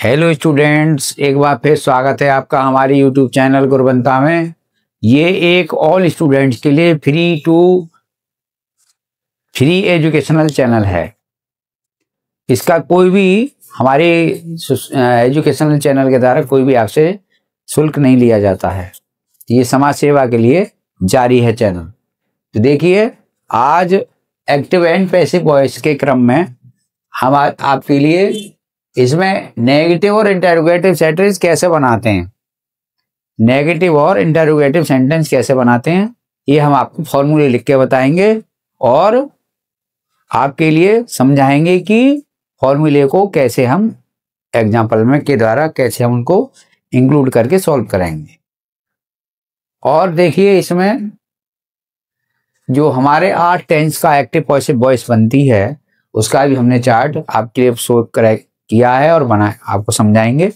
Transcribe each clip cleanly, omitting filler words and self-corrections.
Hello students, एक बार फिर स्वागत है आपका हमारे यूट्यूब चैनल गुरबंता में। ये एक ऑल स्टूडेंट्स के लिए फ्री एजुकेशनल चैनल है। इसका कोई भी हमारे एजुकेशनल चैनल के द्वारा कोई भी आपसे शुल्क नहीं लिया जाता है। ये समाज सेवा के लिए जारी है चैनल। तो देखिए, आज एक्टिव एंड पैसिव वॉइस के क्रम में हम आपके लिए इसमें नेगेटिव और इंटरोगेटिव सेंटेंस कैसे बनाते हैं, ये हम आपको फॉर्मूले लिख के बताएंगे और आपके लिए समझाएंगे कि फॉर्मूले को कैसे हम एग्जाम्पल में के द्वारा कैसे हम उनको इंक्लूड करके सॉल्व करेंगे। और देखिए, इसमें जो हमारे 8 टेंस का एक्टिव पैसिव वॉइस बनती है उसका भी हमने चार्ट आपके लिए शो किया है और बनाए आपको समझाएंगे।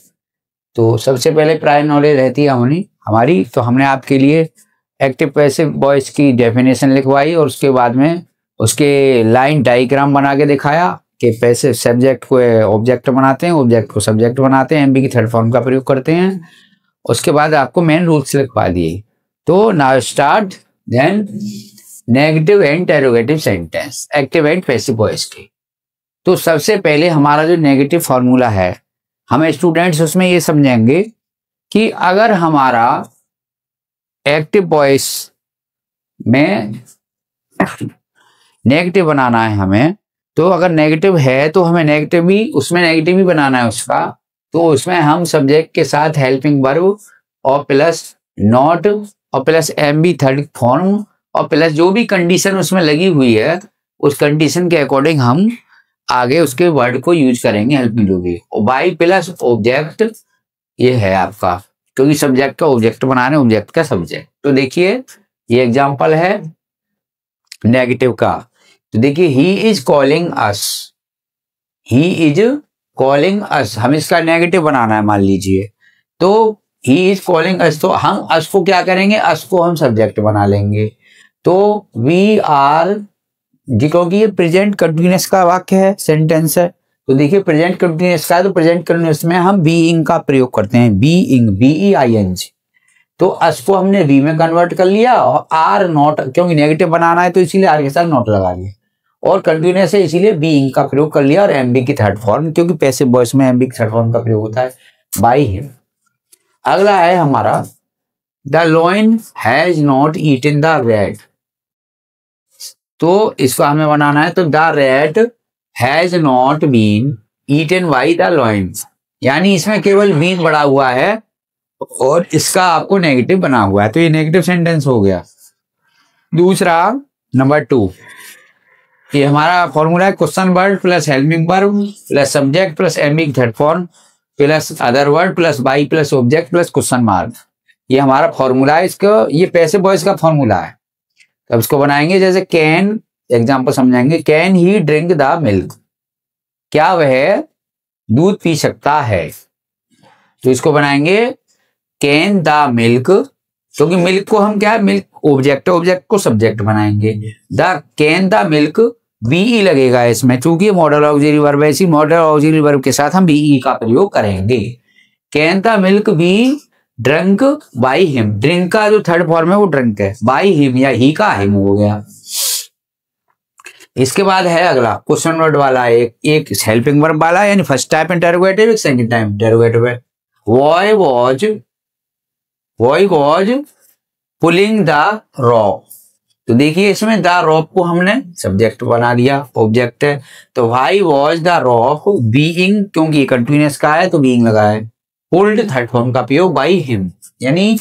तो सबसे पहले प्रायर नॉलेज रहती है हमारी, तो हमने आपके लिए एक्टिव पैसिव वॉइस की डेफिनेशन लिखवाई और उसके बाद में उसके लाइन डायग्राम बना के दिखाया कि पैसिव सब्जेक्ट को ऑब्जेक्ट बनाते हैं, ऑब्जेक्ट को सब्जेक्ट बनाते हैं, एमबी की थर्ड फॉर्म का प्रयोग करते हैं। उसके बाद आपको मेन रूल्स लिखवा दिए। तो now start then negative and interrogative sentence active and passive voice के। तो सबसे पहले हमारा जो नेगेटिव फॉर्मूला है, हमें स्टूडेंट्स उसमें ये समझेंगे कि अगर हमारा एक्टिव वॉइस में नेगेटिव बनाना है हमें, तो अगर नेगेटिव है तो हमें नेगेटिव भी बनाना है उसका। तो उसमें हम सब्जेक्ट के साथ हेल्पिंग वर्ब और प्लस नॉट और प्लस एमबी थर्ड फॉर्म और प्लस जो भी कंडीशन उसमें लगी हुई है उस कंडीशन के अकॉर्डिंग हम आगे उसके वर्ड को यूज करेंगे helping to be. By plus object ये है आपका, क्योंकि सब्जेक्ट का ऑब्जेक्ट बना रहे हैं, ऑब्जेक्ट का सब्जेक्ट। तो देखिए, ये एग्जांपल है नेगेटिव का। तो देखिए, ही इज कॉलिंग अस, हम इसका नेगेटिव बनाना है मान लीजिए। तो ही इज कॉलिंग अस, तो हम अस को क्या करेंगे, अस को हम सब्जेक्ट बना लेंगे। तो वी आर, क्योंकि ये प्रेजेंट कंटिन्यूअस का वाक्य है, सेंटेंस है। तो देखिए, प्रेजेंट कंटिन्यूअस का, तो प्रेजेंट कंटिन्यूअस में हम बीइंग का प्रयोग करते हैं, बीइंग BEING। तो अस को हमने वी में कन्वर्ट कर लिया और आर नॉट, क्योंकि नेगेटिव बनाना है तो इसीलिए आर के साथ नॉट लगा लिया, और कंटिन्यूअस है इसीलिए बीइंग का प्रयोग कर लिया, और एमबी की थर्ड फॉर्म, क्योंकि पैसिव वॉइस में एमबी की थर्ड फॉर्म का प्रयोग होता है, बाई हिम। अगला है हमारा the lion has not eaten the rat. तो इसको हमें बनाना है, तो the rat has not been eaten by the lion, यानी इसमें केवल बीन बड़ा हुआ है और इसका आपको नेगेटिव बना हुआ है, तो ये नेगेटिव सेंटेंस हो गया। दूसरा नंबर 2, ये हमारा फॉर्मूला है question word plus helping verb plus subject plus MB third form plus other word plus by plus object plus question mark. ये हमारा फॉर्मूला है, इसको ये पैसिव वॉइस का फॉर्मूला है। अब इसको बनाएंगे, जैसे कैन, एग्जाम्पल समझाएंगे। Can he drink the milk, क्या वह दूध पी सकता है। तो इसको बनाएंगे कैन द मिल्क, क्योंकि मिल्क को हम क्या है, मिल्क ऑब्जेक्ट, ऑब्जेक्ट को सब्जेक्ट बनाएंगे। The can the milk, be लगेगा इसमें, क्योंकि मॉडल ऑक्सिलरी वर्ब है, इसी मॉडल ऑक्सिलरी वर्ब के साथ हम बीई का प्रयोग करेंगे। Can the milk B drunk by him, drink का जो थर्ड फॉर्म है वो ड्रंक है, बाई हिम या ही का हिम हो गया। इसके बाद है अगला क्वेश्चन वर्ड वाला, एक हेल्पिंग वर्ब वाला, यानी फर्स्ट टाइप इंटरोगेटिव, एक सेकंड टाइप इंटरोगेटिव है। Boy was pulling the rock. तो देखिए, इसमें द रॉक को हमने सब्जेक्ट बना दिया, ऑब्जेक्ट है। तो why was the rock being, क्योंकि कंटिन्यूअस का है तो बीइंग लगा है, पुल्ड थर्ड फॉर्म का प्रयोग बाई हिम, यानी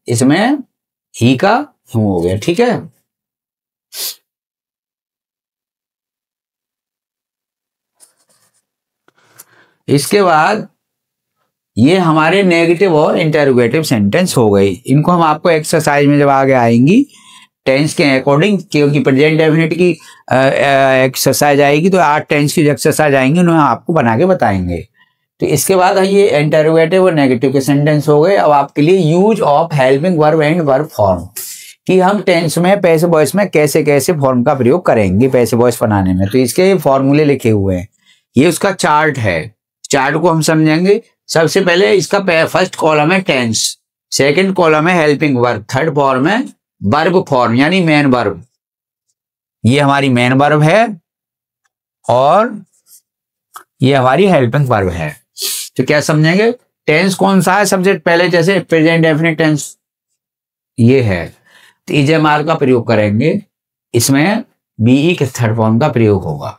इसमें ही का हिम हो गया। ठीक है, इसके बाद ये हमारे नेगेटिव और इंटरोगेटिव सेंटेंस हो गई। इनको हम आपको एक्सरसाइज में जब आगे आएंगी टेंस के अकॉर्डिंग, क्योंकि प्रेजेंट डेफिनेट की एक्सरसाइज आएगी, तो 8 टेंस की एक्सरसाइज आएंगी, उन्हें आपको बना के बताएंगे। तो इसके बाद ये इंटरोगेटिव और नेगेटिव के सेंटेंस हो गए। अब आपके लिए use of helping verb and verb form, कि हम टेंस में पैसिव वॉइस में कैसे कैसे फॉर्म का प्रयोग करेंगे पैसिव वॉइस बनाने में। तो इसके फॉर्मूले लिखे हुए हैं, ये उसका चार्ट है, चार्ट को हम समझेंगे। सबसे पहले इसका फर्स्ट कॉलम है टेंस, सेकंड कॉलम है हेल्पिंग वर्ब, थर्ड फॉर्म है वर्ब फॉर्म यानी मेन वर्ब। ये हमारी मेन वर्ब है और ये हमारी हेल्पिंग वर्ब है। तो क्या समझेंगे, टेंस कौन सा है सब्जेक्ट, पहले जैसे प्रेजेंट डेफिनेट टेंस ये है, तो इजेमार का प्रयोग करेंगे, इसमें बीई के थर्ड फॉर्म का प्रयोग होगा।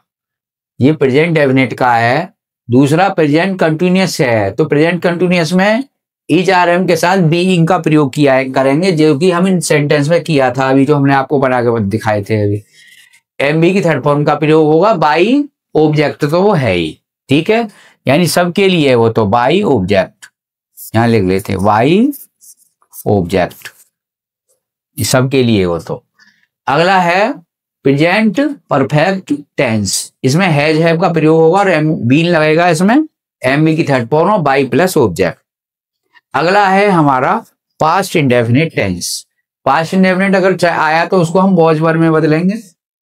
ये प्रेजेंट डेफिनेट का है। दूसरा प्रेजेंट कंटिन्यूअस है, तो प्रेजेंट कंटिन्यूअस में इज आरएम के साथ बीइंग का प्रयोग किया करेंगे, जो कि हम इन सेंटेंस में किया था अभी, जो हमने आपको बना के दिखाए थे अभी। एमबी की थर्ड फॉर्म का प्रयोग होगा बाई ऑब्जेक्ट, तो वो है ही, ठीक है, यानी सबके लिए वो तो बाई ऑब्जेक्ट, यहां लिख लेते बाई ऑब्जेक्ट, सबके लिए वो तो। अगला है प्रेजेंट परफेक्ट टेंस, इसमें हैज हैव का प्रयोग होगा और बीन लगेगा इसमें, एमबी की थर्ड फॉर्म और बाई प्लस ऑब्जेक्ट। अगला है हमारा past indefinite tense. Past indefinite अगर आया तो उसको हम वॉज वर्ब में बदलेंगे।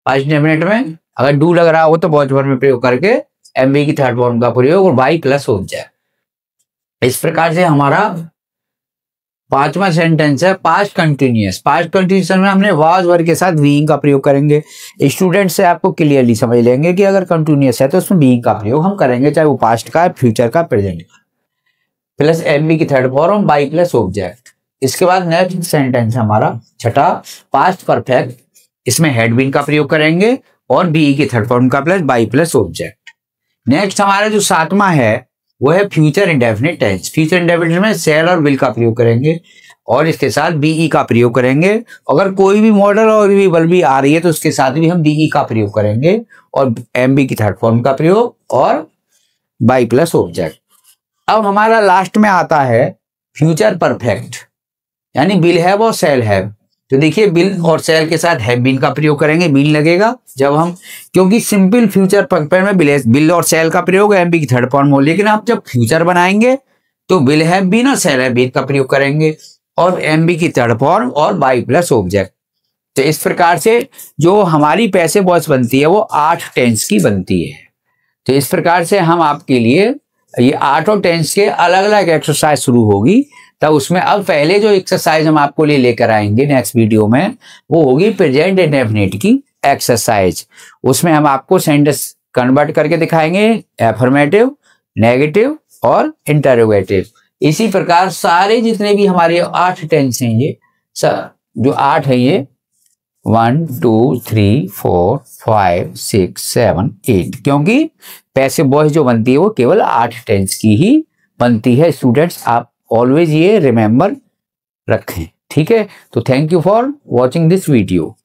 पास्ट इंडेफिनिट में अगर डू लग रहा हो तो वॉज वर्ब में प्रयोग करके एमबी की थर्ड फॉर्म का प्रयोग और बाई प्लस ऑब्जेक्ट। इस प्रकार से हमारा पांचवा सेंटेंस है पास्ट कंटिन्यूअस। पास्ट कंटिन्यूअस में हमने वाज वर्ब के साथ बीइंग का प्रयोग करेंगे। स्टूडेंट से आपको क्लियरली समझ लेंगे कि अगर कंटिन्यूअस है तो उसमें बीइंग का प्रयोग हम करेंगे, चाहे वो पास्ट का, फ्यूचर का, प्रेजेंट का, प्लस एमबी की third form by plus object. इसके बाद नेक्स्ट सेंटेंस हमारा छठा पास्ट परफेक्ट, इसमें हैड बीन का प्रयोग करेंगे और बीई की थर्ड फॉर्म का plus by plus object. Next हमारा जो सातवां है वो है future indefinite tense. Future indefinite में शैल और विल का प्रयोग करेंगे और इसके साथ बीई का प्रयोग करेंगे। अगर कोई भी मॉडल और भी वर्ब भी आ रही है तो उसके साथ भी हम बीई का प्रयोग करेंगे और एमबी की थर्ड फॉर्म का प्रयोग और बाई प्लस ऑब्जेक्ट। अब हमारा लास्ट में आता है फ्यूचर परफेक्ट, यानी विल हैव और शैल हैव। तो देखिए विल और शैल के साथ हैव बीन का प्रयोग करेंगे, बीन लगेगा जब हम, क्योंकि सिंपल फ्यूचर परफेक्ट में विल और शैल का प्रयोग एमबी की थर्ड फॉर्म हो, लेकिन आप जब फ्यूचर बनाएंगे तो विल हैव बीन और शैल हैव बीन का प्रयोग करेंगे और एमबी की थर्ड फॉर्म और बाई प्लस ऑब्जेक्ट। तो इस प्रकार से जो हमारी पैसिव वॉइस बनती है वो 8 टेंस की बनती है। तो इस प्रकार से हम आपके लिए ये 8 टेंस के अलग अलग एक्सरसाइज शुरू होगी, तब उसमें अब पहले जो एक्सरसाइज हम आपको लिए लेकर आएंगे नेक्स्ट वीडियो में वो होगी प्रेजेंट इंडेफिनिट की एक्सरसाइज। उसमें हम आपको सेंटेंस कन्वर्ट करके दिखाएंगे, एफर्मेटिव, नेगेटिव और इंटरोगेटिव। इसी प्रकार सारे जितने भी हमारे 8 टेंस हैं, ये जो 8 है, ये 1 2 3 4 5 6 7 8, क्योंकि पैसिव वॉइस जो बनती है वो केवल 8 टेंस की ही बनती है। स्टूडेंट्स आप ऑलवेज ये रिमेंबर रखें, ठीक है। तो thank you for watching this video.